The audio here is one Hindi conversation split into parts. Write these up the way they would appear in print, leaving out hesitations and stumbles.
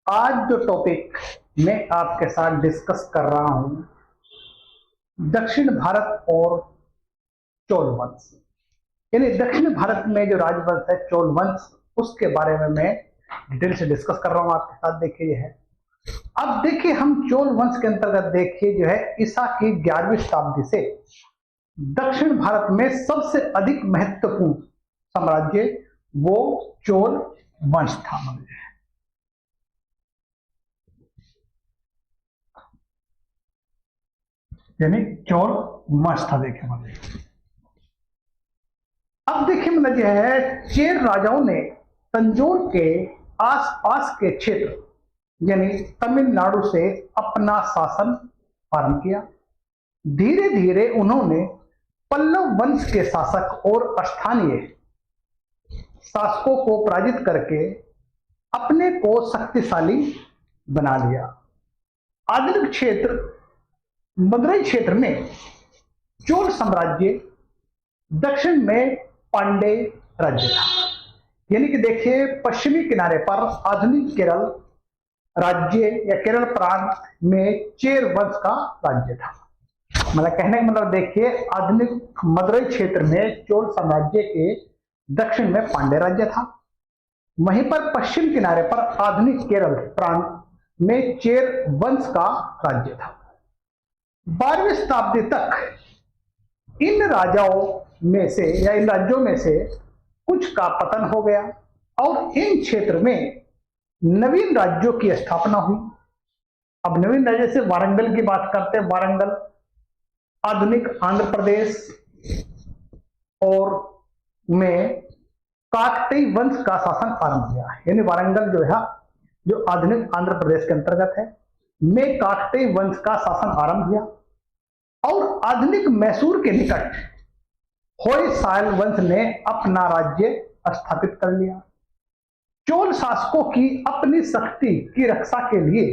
आज जो टॉपिक मैं आपके साथ डिस्कस कर रहा हूं, दक्षिण भारत और चोल वंश। यानी दक्षिण भारत में जो राजवंश है चोल वंश, उसके बारे में मैं डिटेल से डिस्कस कर रहा हूं आपके साथ। देखिए ये है। अब देखिए हम चोल वंश के अंतर्गत देखिए जो है ईसा की 11वीं शताब्दी से दक्षिण भारत में सबसे अधिक महत्वपूर्ण साम्राज्य वो चोल वंश था। यानी चोल वंश था। देखिए अब देखिए मतलब यह है, चेर राजाओं ने तंजौर के आसपास के क्षेत्र यानी तमिलनाडु से अपना शासन आरंभ किया। धीरे धीरे उन्होंने पल्लव वंश के शासक और स्थानीय शासकों को पराजित करके अपने को शक्तिशाली बना लिया। आधुनिक क्षेत्र मदुरई क्षेत्र में चोल साम्राज्य दक्षिण में पांडे राज्य था। यानी कि देखिए पश्चिमी किनारे पर आधुनिक केरल राज्य या केरल प्रांत में चेर वंश का राज्य था। मतलब कहने का मतलब देखिए आधुनिक मदुरई क्षेत्र में चोल साम्राज्य के दक्षिण में पांडे राज्य था। वहीं पर पश्चिम किनारे पर आधुनिक केरल प्रांत में चेर वंश का राज्य था। 12वीं शताब्दी तक इन राजाओं में से या इन राज्यों में से कुछ का पतन हो गया और इन क्षेत्र में नवीन राज्यों की स्थापना हुई। अब नवीन राज्य से वारंगल की बात करते हैं। वारंगल आधुनिक आंध्र प्रदेश और में काकतीय वंश का शासन आरंभ हुआ। यानी वारंगल जो है जो आधुनिक आंध्र प्रदेश के अंतर्गत है में काकतीय वंश का शासन आरंभ हुआ और आधुनिक मैसूर के निकट होयसाल वंश ने अपना राज्य स्थापित कर लिया। चोल शासकों की अपनी शक्ति की रक्षा के लिए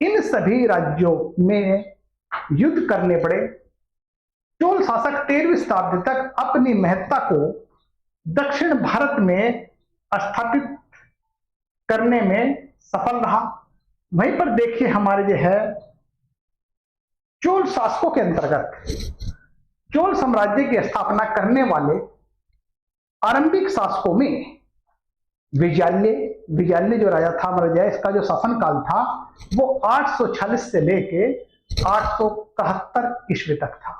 इन सभी राज्यों में युद्ध करने पड़े। चोल शासक 13वीं शताब्दी तक अपनी महत्ता को दक्षिण भारत में स्थापित करने में सफल रहा। वहीं पर देखिए हमारे जो है चोल शासकों के अंतर्गत चोल साम्राज्य की स्थापना करने वाले आरंभिक शासकों में विजाल्य जो राजा था हमारा, इसका जो शासन काल था वो 846 से लेके 871 ईस्वी तक था,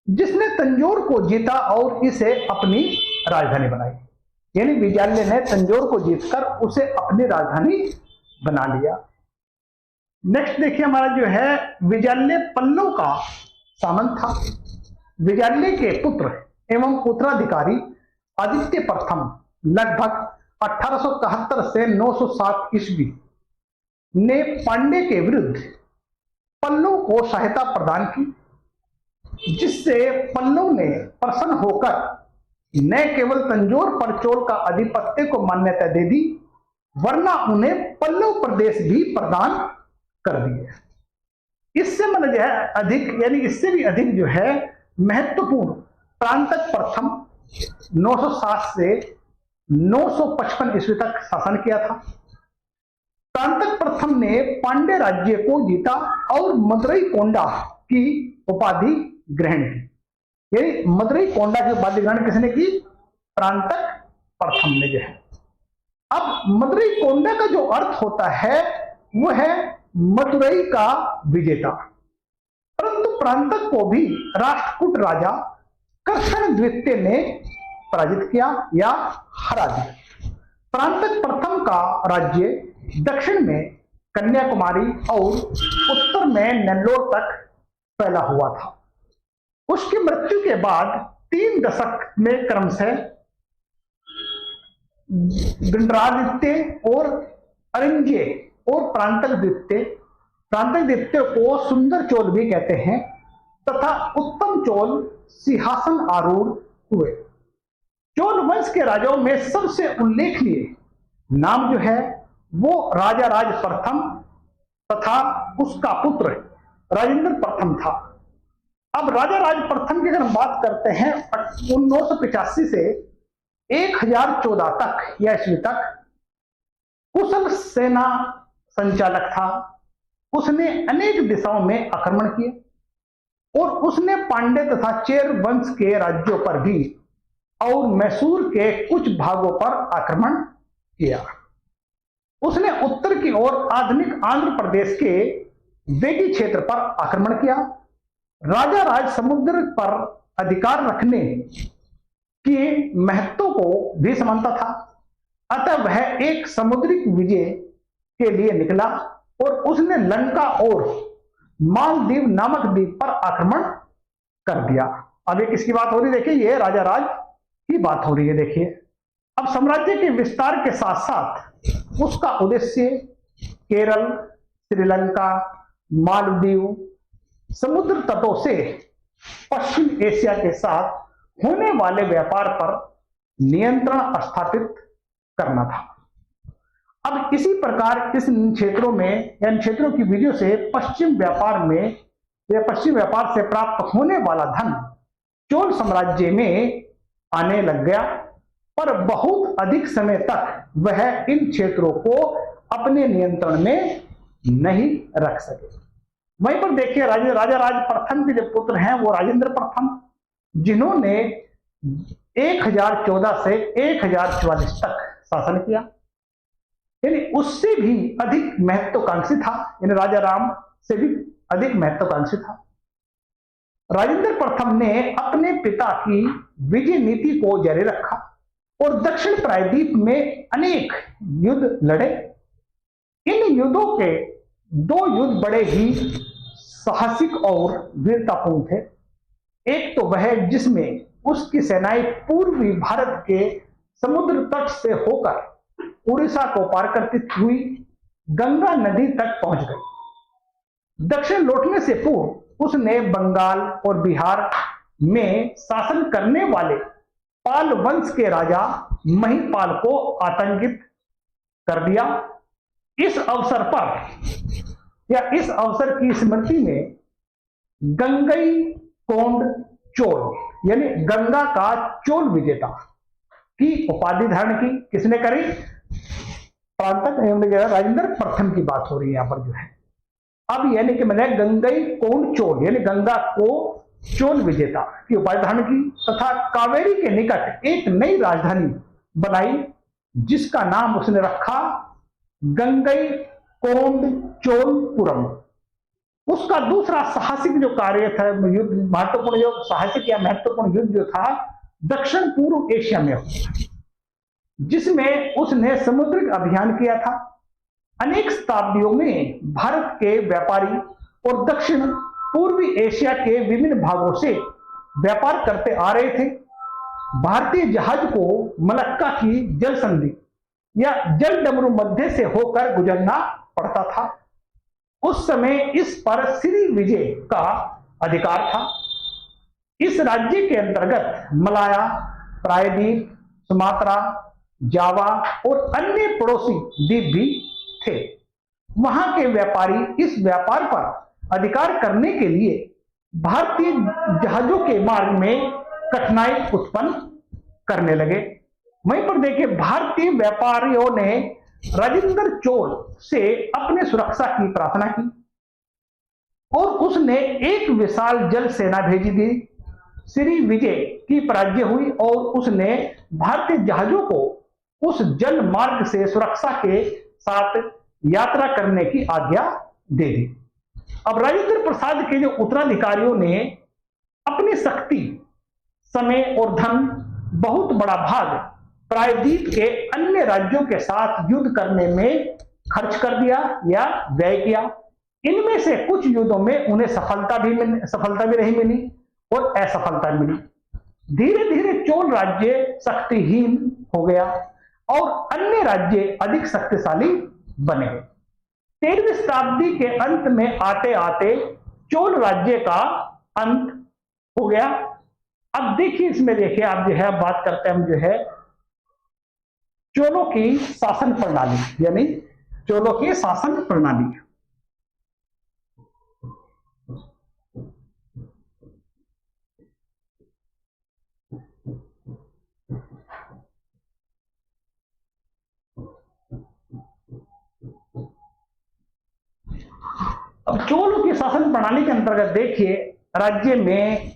जिसने तंजौर को जीता और इसे अपनी राजधानी बनाई। यानी विजाल्य ने तंजौर को जीतकर उसे अपनी राजधानी बना लिया। नेक्स्ट देखिए हमारा जो है विजाल्य पल्लव का सामंत था। विजाल्य के पुत्र एवं उत्तराधिकारी आदित्य प्रथम लगभग 1871 से 907 ईस्वी ने पांडे के विरुद्ध पल्लव को सहायता प्रदान की, जिससे पल्लव ने प्रसन्न होकर न केवल तंजौर पर चोल का आधिपत्य को मान्यता दे दी, वरना उन्हें पल्लव प्रदेश भी प्रदान कर दिए। इससे मतलब जो है अधिक यानी इससे भी अधिक जो है महत्वपूर्ण प्रांतक प्रथम 907 से 955 ईस्वी तक शासन किया था। प्रांतक प्रथम ने पांड्य राज्य को जीता और मदुरई कोंडा की उपाधि ग्रहण की। यानी मदुरई कोंडा की उपाधि ग्रहण किसने की? प्रांतक प्रथम ने जो है। अब मदुरई कोंडा का जो अर्थ होता है वो है मदुरई का विजेता। परंतु प्रांतक को भी राष्ट्रकूट राजा कृष्ण द्वितीय ने पराजित किया या हरा दिया। प्रांतक प्रथम का राज्य दक्षिण में कन्याकुमारी और उत्तर में नेल्लोर तक फैला हुआ था। उसकी मृत्यु के बाद 3 दशक में क्रमशः गणराज्य और अरिंजे और प्रांतक द्वितीय को सुंदर चोल भी कहते हैं तथा उत्तम चोल सिंहासन आरूढ़ हुए। चोल वंश के राजाओं में सबसे उल्लेखनीय नाम जो है वो राजा राज प्रथम तथा उसका पुत्र राजेंद्र प्रथम था। अब राजा राज प्रथम की अगर हम बात करते हैं 985 से 1014 तक या ईस्वी तक कुशल सेना संचालक था। उसने अनेक दिशाओं में आक्रमण किए और उसने पांड्य तथा चेर वंश के राज्यों पर भी और मैसूर के कुछ भागों पर आक्रमण किया। उसने उत्तर की ओर आधुनिक आंध्र प्रदेश के वेगी क्षेत्र पर आक्रमण किया। राजा राज समुद्र पर अधिकार रखने के महत्व को भी समझता था, अतः वह एक समुद्री विजय के लिए निकला और उसने लंका और मालदीव नामक द्वीप पर आक्रमण कर दिया। अब ये किसकी बात हो रही है? देखिए, ये राजा राज की बात हो रही है। देखिए, अब साम्राज्य के विस्तार के साथ साथ उसका उद्देश्य केरल, श्रीलंका, मालदीव, समुद्र तटों से पश्चिम एशिया के साथ होने वाले व्यापार पर नियंत्रण स्थापित करना था। अब इसी प्रकार इस क्षेत्रों में या क्षेत्रों की विजय से पश्चिम व्यापार से प्राप्त होने वाला धन चोल साम्राज्य में आने लग गया, पर बहुत अधिक समय तक वह इन क्षेत्रों को अपने नियंत्रण में नहीं रख सके। वहीं पर देखिए, राजा राज प्रथम के जो पुत्र हैं वो राजेंद्र प्रथम, जिन्होंने 1014 से 1044 तक शासन किया, यानी उससे भी अधिक महत्वाकांक्षी था, यानी राजा राम से भी अधिक महत्वाकांक्षी था। राजेंद्र प्रथम ने अपने पिता की विजय नीति को जारी रखा और दक्षिण प्रायद्वीप में अनेक युद्ध लड़े। इन युद्धों के 2 युद्ध बड़े ही साहसिक और वीरतापूर्ण थे। एक तो वह जिसमें उसकी सेनाएं पूर्वी भारत के समुद्र तट से होकर उड़ीसा को पार करती हुई गंगा नदी तक पहुंच गई। दक्षिण लौटने से पूर्व उसने बंगाल और बिहार में शासन करने वाले पाल वंश के राजा महिपाल को आतंकित कर दिया। इस अवसर की स्मृति में गंगई कोंड चोल यानी गंगा का चोल विजेता की उपाधि धारण की। किसने करी? प्रांतक राजेंद्र प्रथम की बात हो रही है यहां पर जो है। अब यानी कि मैंने गंगई कोंड चोल यानी गंगा को चोल विजेता की उपाधि धारण की तथा कावेरी के निकट एक नई राजधानी बनाई जिसका नाम उसने रखा गंगई कोंड चोलपुरम। उसका दूसरा साहसिक जो कार्य था, युद्ध महत्वपूर्ण जो साहसिक या महत्वपूर्ण युद्ध जो था दक्षिण पूर्व एशिया में हुआ, जिसमें उसने समुद्रिक अभियान किया था। अनेक शताब्दियों में भारत के व्यापारी और दक्षिण पूर्वी एशिया के विभिन्न भागों से व्यापार करते आ रहे थे। भारतीय जहाज को मलक्का की जल संधि या जल डमरू मध्य से होकर गुजरना पड़ता था। उस समय इस पर श्री विजय का अधिकार था। इस राज्य के अंतर्गत मलाया, प्रायद्वीप, सुमात्रा, जावा और अन्य पड़ोसी द्वीप भी थे। वहां के व्यापारी इस व्यापार पर अधिकार करने के लिए भारतीय जहाजों के मार्ग में कठिनाई उत्पन्न करने लगे। वहीं पर देखिए, भारतीय व्यापारियों ने राजेंद्र चोल से अपने सुरक्षा की प्रार्थना की और उसने एक विशाल जल सेना भेजी थी। श्री विजय की पराजय हुई और उसने भारतीय जहाजों को उस जल मार्ग से सुरक्षा के साथ यात्रा करने की आज्ञा दे दी। अब राजेंद्र प्रसाद के जो उत्तराधिकारियों ने अपनी शक्ति, समय और धन बहुत बड़ा भाग प्रायद्वीप के अन्य राज्यों के साथ युद्ध करने में खर्च कर दिया या व्यय किया। इनमें से कुछ युद्धों में उन्हें सफलता भी नहीं मिली और असफलता मिली। धीरे धीरे चोल राज्य शक्तिहीन हो गया और अन्य राज्य अधिक शक्तिशाली बने। 13वीं शताब्दी के अंत में आते आते चोल राज्य का अंत हो गया। अब देखिए, इसमें देखिए आप जो है बात करते हैं हम जो है चोलों की शासन प्रणाली, यानी चोलों की शासन प्रणाली। अब चोलों की शासन प्रणाली के अंतर्गत देखिए, राज्य में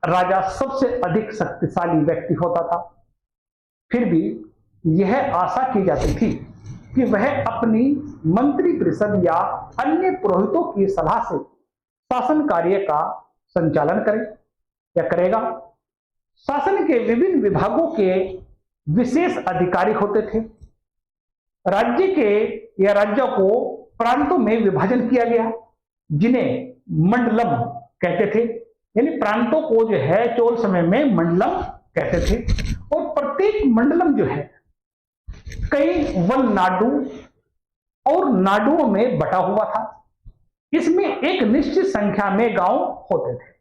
राजा सबसे अधिक शक्तिशाली व्यक्ति होता था। फिर भी यह आशा की जाती थी कि वह अपनी मंत्री परिषद या अन्य पुरोहितों की सलाह से शासन कार्य का संचालन करे या करेगा। शासन के विभिन्न विभागों के विशेष अधिकारी होते थे। राज्य के या राज्यों को प्रांतों में विभाजन किया गया, जिन्हें मंडलम कहते थे। यानी प्रांतों को जो है चोल समय में मंडलम कहते थे। और प्रत्येक मंडलम जो है कई वन नाडु और नाडुओं में बटा हुआ था। इसमें एक निश्चित संख्या में गांव होते थे।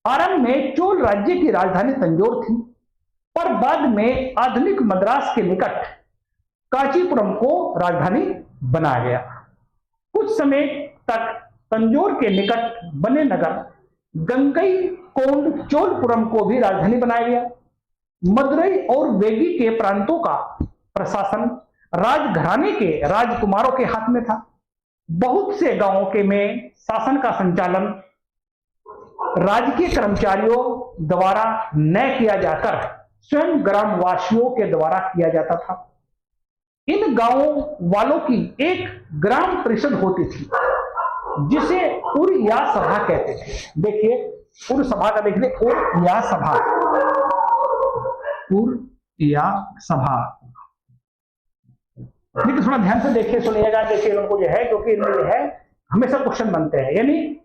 आरंभ में चोल राज्य की राजधानी तंजौर थी, पर बाद में आधुनिक मद्रास के निकट कांचीपुरम को राजधानी बनाया गया। कुछ समय तक तंजौर के निकट बने नगर गंगईकोंड चोलपुरम को भी राजधानी बनाया गया। मदुरई और वेगी के प्रांतों का प्रशासन राजघराने के राजकुमारों के हाथ में था। बहुत से गांवों के में शासन का संचालन राजकीय कर्मचारियों द्वारा न किया जाकर स्वयं ग्रामवासियों के द्वारा किया जाता था। इन गांवों वालों की एक ग्राम परिषद होती थी, जिसे पुर या सभा कहते थे। देखिए पुर सभा का देखिए, पुर या सभा, पुर या सभा। देखिए थोड़ा ध्यान से देखिए, सुनिएगा, देखिए उनको जो है, क्योंकि इनमें जो है हमेशा क्वेश्चन बनते हैं। यानी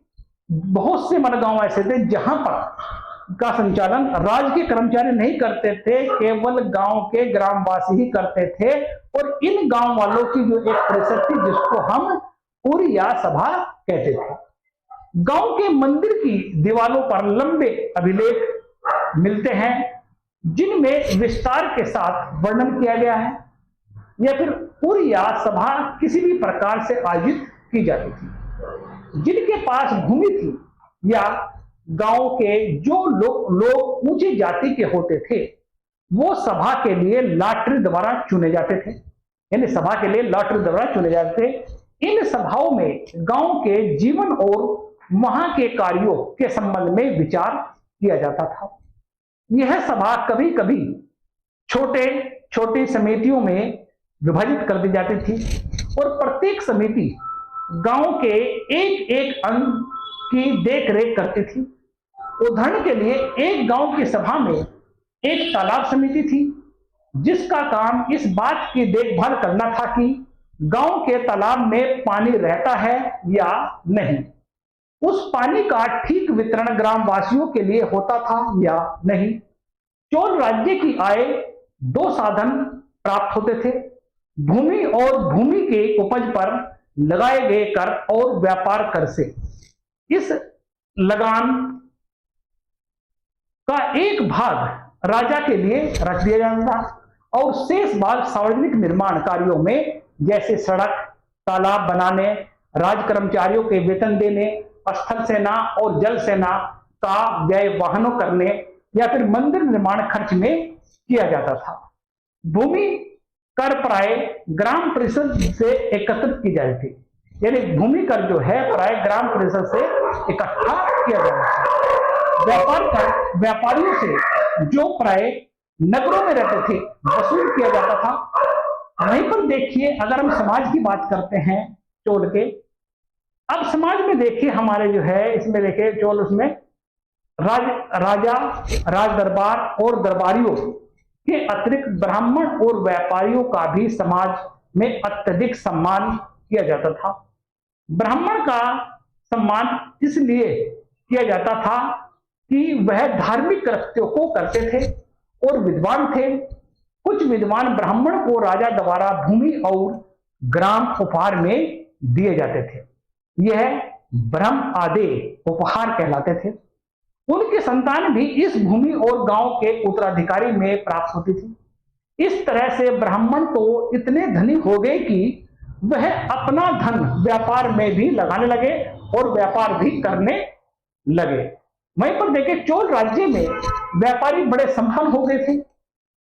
बहुत से गांव ऐसे थे जहां पर का संचालन राज्य के कर्मचारी नहीं करते थे, केवल गांव के ग्रामवासी ही करते थे। और इन गांव वालों की जो एक परिषद थी, जिसको हम पुर या सभा कहते थे। गांव के मंदिर की दीवारों पर लंबे अभिलेख मिलते हैं, जिनमें विस्तार के साथ वर्णन किया गया है। या फिर पुर या सभा किसी भी प्रकार से आयोजित की जाती थी। जिनके पास भूमि थी या गांव के जो लोग ऊंची जाति के होते थे, वो सभा के लिए लॉटरी द्वारा चुने जाते थे। यानी सभा के लिए लॉटरी द्वारा चुने जाते थे। इन सभाओं में गांव के जीवन और वहां के कार्यों के संबंध में विचार किया जाता था। यह सभा कभी कभी छोटी समितियों में विभाजित कर दी जाती थी और प्रत्येक समिति गांव के एक एक अंग की देख रेख करती थी। उदाहरण के लिए एक गांव की सभा में एक तालाब समिति थी, जिसका काम इस बात की देखभाल करना था कि गांव के तालाब में पानी रहता है या नहीं, उस पानी का ठीक वितरण ग्रामवासियों के लिए होता था या नहीं। चोल राज्य की आय दो साधन प्राप्त होते थे, भूमि और भूमि के उपज पर लगाए गए कर और व्यापार कर से। इस लगान का एक भाग राजा के लिए रख दिया जाता और शेष भाग सार्वजनिक निर्माण कार्यों में, जैसे सड़क, तालाब बनाने, राज कर्मचारियों के वेतन देने, स्थल सेना और जल सेना का व्यय वाहनों करने या फिर मंदिर निर्माण खर्च में किया जाता था। भूमि कर प्राय ग्राम परिषद से एकत्रित की जाती थी। यानी भूमि कर जो है प्राय ग्राम परिषद से इकट्ठा किया जाता था। व्यापार कर व्यापारियों से जो प्राय नगरों में रहते थे वसूल किया जाता था। वहीं पर देखिए, अगर हम समाज की बात करते हैं चोल के, अब समाज में देखिए हमारे जो है इसमें देखिए चोल, उसमें राजा, राज दरबार और दरबारियों के अतिरिक्त ब्राह्मण और व्यापारियों का भी समाज में अत्यधिक सम्मान किया जाता था। ब्राह्मण का सम्मान इसलिए किया जाता था कि वह धार्मिक कृत्यों को करते थे और विद्वान थे। कुछ विद्वान ब्राह्मण को राजा द्वारा भूमि और ग्राम उपहार में दिए जाते थे। यह ब्रह्म आदि उपहार कहलाते थे। उनकी संतान भी इस भूमि और गांव के उत्तराधिकारी में प्राप्त होती थी। इस तरह से ब्राह्मण तो इतने धनी हो गए कि वह अपना धन व्यापार में भी लगाने लगे और व्यापार भी करने लगे। वहीं पर देखें, चोल राज्य में व्यापारी बड़े संपन्न हो गए थे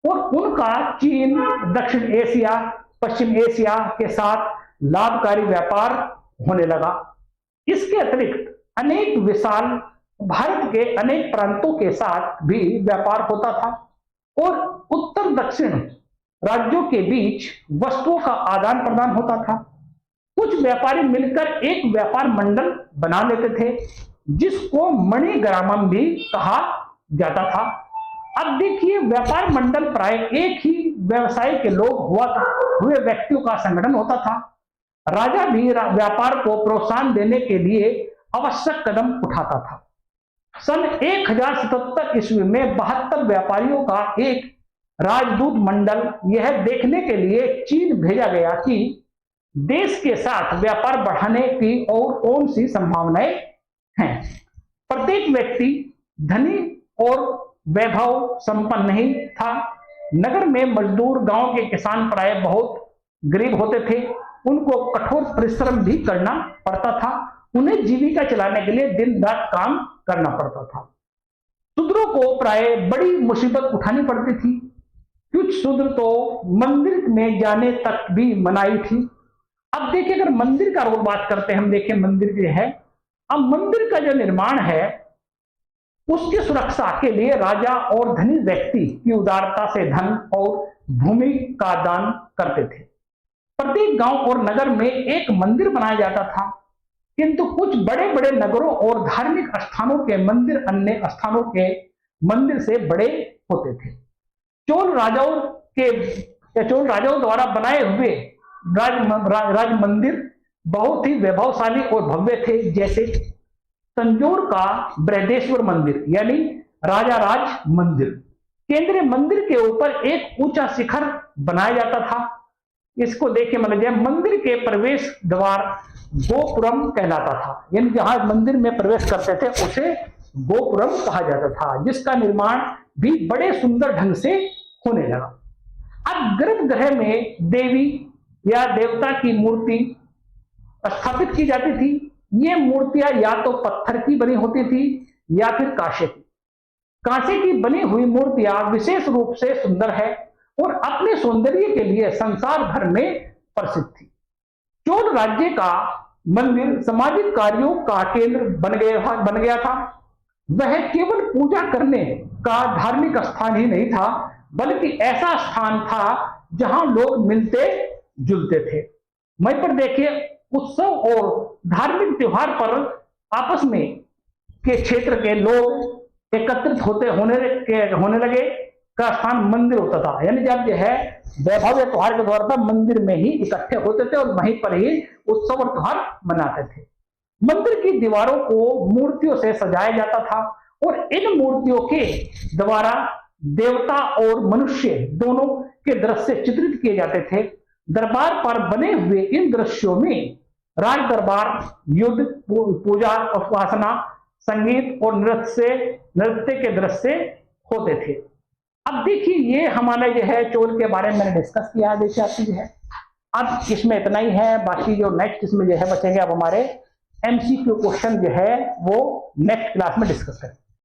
और उनका चीन, दक्षिण एशिया, पश्चिम एशिया के साथ लाभकारी व्यापार होने लगा। इसके अतिरिक्त अनेक विशाल भारत के अनेक प्रांतों के साथ भी व्यापार होता था और उत्तर दक्षिण राज्यों के बीच वस्तुओं का आदान प्रदान होता था। कुछ व्यापारी मिलकर एक व्यापार मंडल बना लेते थे जिसको मणिग्रामम भी कहा जाता था। अब देखिए, व्यापार मंडल प्राय एक ही व्यवसाय के लोग हुए व्यक्तियों का संगठन होता था। राजा भी व्यापार को प्रोत्साहन देने के लिए आवश्यक कदम उठाता था। सन 1077 ईस्वी में 72 व्यापारियों का एक राजदूत मंडल यह देखने के लिए चीन भेजा गया कि देश के साथ व्यापार बढ़ाने की और कौन सी संभावनाएं हैं। प्रत्येक व्यक्ति धनी और वैभव संपन्न नहीं था। नगर में मजदूर, गांव के किसान प्राय बहुत गरीब होते थे। उनको कठोर परिश्रम भी करना पड़ता था। उन्हें जीविका चलाने के लिए दिन रात काम करना पड़ता था। शूद्रों को प्राय बड़ी मुसीबत उठानी पड़ती थी। कुछ शूद्र तो मंदिर में जाने तक भी मनाही थी। अब देखिए, अगर मंदिर का रोल बात करते हैं हम, देखिए मंदिर जो है, अब मंदिर का जो निर्माण है उसकी सुरक्षा के लिए राजा और धनी व्यक्ति की उदारता से धन और भूमि का दान करते थे। प्रत्येक गांव और नगर में एक मंदिर बनाया जाता था, किंतु कुछ बड़े बड़े नगरों और धार्मिक स्थानों के मंदिर अन्य स्थानों के मंदिर से बड़े होते थे। चोल राजाओं द्वारा बनाए हुए राज मंदिर बहुत ही वैभवशाली और भव्य थे, जैसे तंजौर का बृहदेश्वर मंदिर यानी राजा राज मंदिर। केंद्रीय मंदिर के ऊपर एक ऊंचा शिखर बनाया जाता था। इसको देखिए, मतलब मंदिर के प्रवेश द्वार गोपुरम कहलाता था, यानी जहां मंदिर में प्रवेश करते थे उसे गोपुरम कहा जाता था, जिसका निर्माण भी बड़े सुंदर ढंग से होने लगा। अब गर्भगृह में देवी या देवता की मूर्ति स्थापित की जाती थी। ये मूर्तियां या तो पत्थर की बनी होती थी या फिर कांसे की। कांसे की बनी हुई मूर्तियां विशेष रूप से सुंदर है और अपने सौंदर्य के लिए संसार भर में प्रसिद्ध थी। चोल राज्य का मंदिर सामाजिक कार्यों का केंद्र बन गया था। वह केवल पूजा करने का धार्मिक स्थान ही नहीं था, बल्कि ऐसा स्थान था जहां लोग मिलते जुलते थे। वहीं पर देखिए, उत्सव और धार्मिक त्योहार पर आपस में के क्षेत्र के लोग एकत्रित होने लगे का स्थान मंदिर होता था। यानी जब जो है वैभव या त्योहार के तौर पर मंदिर में ही इकट्ठे होते थे और वहीं पर ही उत्सव और त्योहार मनाते थे। मंदिर की दीवारों को मूर्तियों से सजाया जाता था और इन मूर्तियों के द्वारा देवता और मनुष्य दोनों के दृश्य चित्रित किए जाते थे। दरबार पर बने हुए इन दृश्यों में राज दरबार, युद्ध, पूजा, उपासना, संगीत और नृत्य के दृश्य होते थे। अब देखिए, ये हमारा जो है चोल के बारे में मैंने डिस्कस किया। देखिए आपकी जो है अब इसमें इतना ही है। बाकी जो नेक्स्ट इसमें जो है बचेंगे, अब हमारे MCQ क्वेश्चन जो है वो नेक्स्ट क्लास में डिस्कस करेंगे।